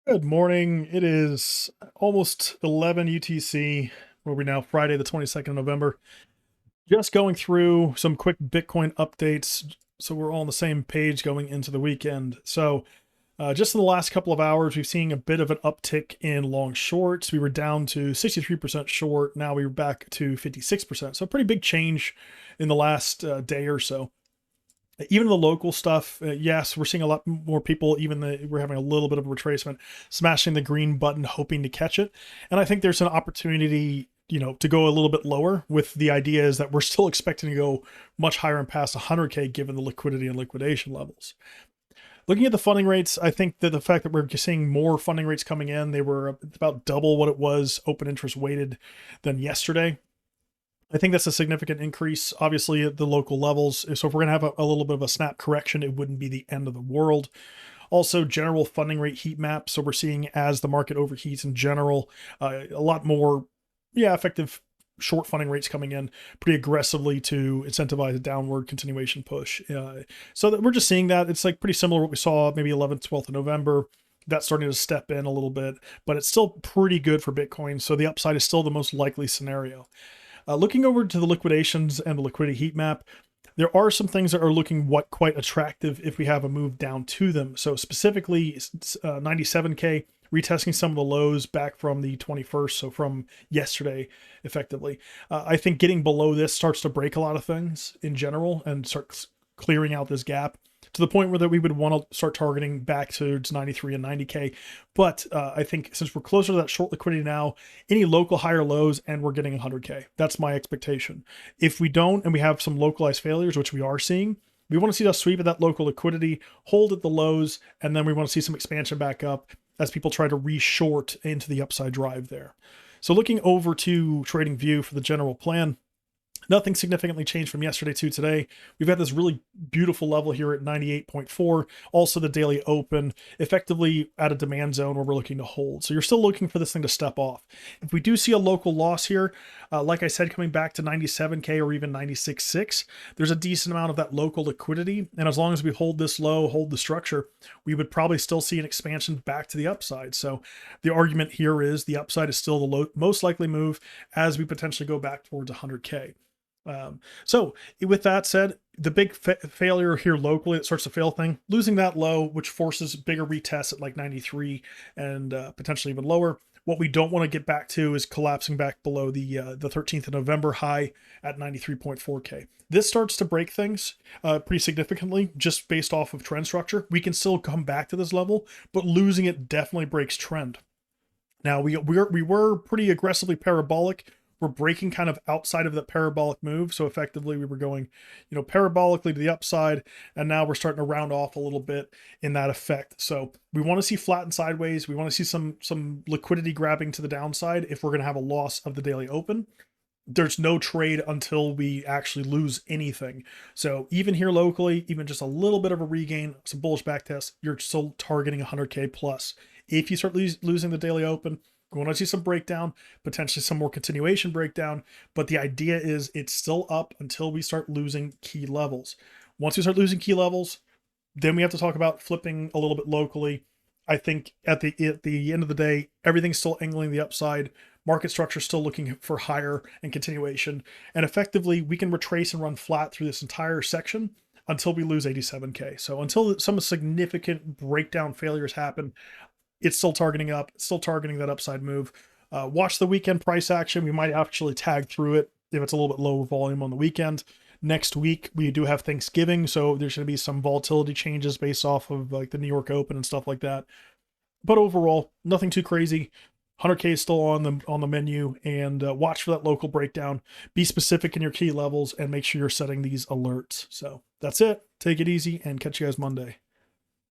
Good morning. It is almost 11 UTC. Where we now? Friday, the 22nd of November. Just going through some quick Bitcoin updates so we're all on the same page going into the weekend. Just in the last couple of hours, we've seen a bit of an uptick in long shorts. We were down to 63% short. Now we were back to 56%. So, a pretty big change in the last day or so. Even the local stuff, yes, we're seeing a lot more people, we're having a little bit of a retracement, smashing the green button, hoping to catch it. And I think there's an opportunity, to go a little bit lower, with the idea is that we're still expecting to go much higher and past 100K given the liquidity and liquidation levels. Looking at the funding rates, I think that the fact that we're seeing more funding rates coming in, they were about double what it was open interest weighted than yesterday. I think that's a significant increase, obviously, at the local levels. So if we're going to have a little bit of a snap correction, it wouldn't be the end of the world. Also, general funding rate heat map. So we're seeing, as the market overheats in general, a lot more, effective short funding rates coming in pretty aggressively to incentivize a downward continuation push. So that we're just seeing that. It's like pretty similar to what we saw maybe 11th, 12th of November. That's starting to step in a little bit, but it's still pretty good for Bitcoin. So the upside is still the most likely scenario. Looking over to the liquidations and the liquidity heat map, there are some things that are looking quite attractive if we have a move down to them. So specifically, 97K, retesting some of the lows back from the 21st, so from yesterday, effectively. I think getting below this starts to break a lot of things in general and start clearing out this gap to the point where that we would want to start targeting back towards 93 and 90K. But I think since we're closer to that short liquidity now, any local higher lows, and we're getting 100K. That's my expectation. If we don't, and we have some localized failures, which we are seeing, we want to see us sweep at that local liquidity, hold at the lows, and then we want to see some expansion back up as people try to re-short into the upside drive there. So looking over to TradingView for the general plan, nothing significantly changed from yesterday to today. We've had this really beautiful level here at 98.4. Also the daily open, effectively at a demand zone where we're looking to hold. So you're still looking for this thing to step off. If we do see a local loss here, like I said, coming back to 97K or even 96.6, there's a decent amount of that local liquidity. And as long as we hold this low, hold the structure, we would probably still see an expansion back to the upside. So the argument here is the upside is still the most likely move as we potentially go back towards 100K. So with that said, the big failure here locally that starts to fail thing, losing that low, which forces bigger retests at like 93 and potentially even lower. What we don't want to get back to is collapsing back below the 13th of November high at 93.4K. This starts to break things pretty significantly just based off of trend structure. We can still come back to this level, but losing it definitely breaks trend. Now, we were pretty aggressively parabolic. We're breaking kind of outside of that parabolic move. So effectively we were going, parabolically to the upside, and now we're starting to round off a little bit in that effect. So we want to see flat and sideways. We want to see some liquidity grabbing to the downside if we're going to have a loss of the daily open. There's no trade until we actually lose anything. So even here locally, even just a little bit of a regain, some bullish back test, you're still targeting 100K plus. If you start losing the daily open, we want to see some breakdown, potentially some more continuation breakdown, but the idea is it's still up until we start losing key levels. Once we start losing key levels, then we have to talk about flipping a little bit locally. I think at the end of the day, everything's still angling the upside. Market structure still looking for higher and continuation. And effectively, we can retrace and run flat through this entire section until we lose 87K. So until some significant breakdown failures happen, it's still targeting up, still targeting that upside move. Watch the weekend price action. We might actually tag through it if it's a little bit lower volume on the weekend. Next week, we do have Thanksgiving, so there's going to be some volatility changes based off of like the New York Open and stuff like that. But overall, nothing too crazy. 100K is still on the menu, and watch for that local breakdown. Be specific in your key levels and make sure you're setting these alerts. So that's it. Take it easy and catch you guys Monday.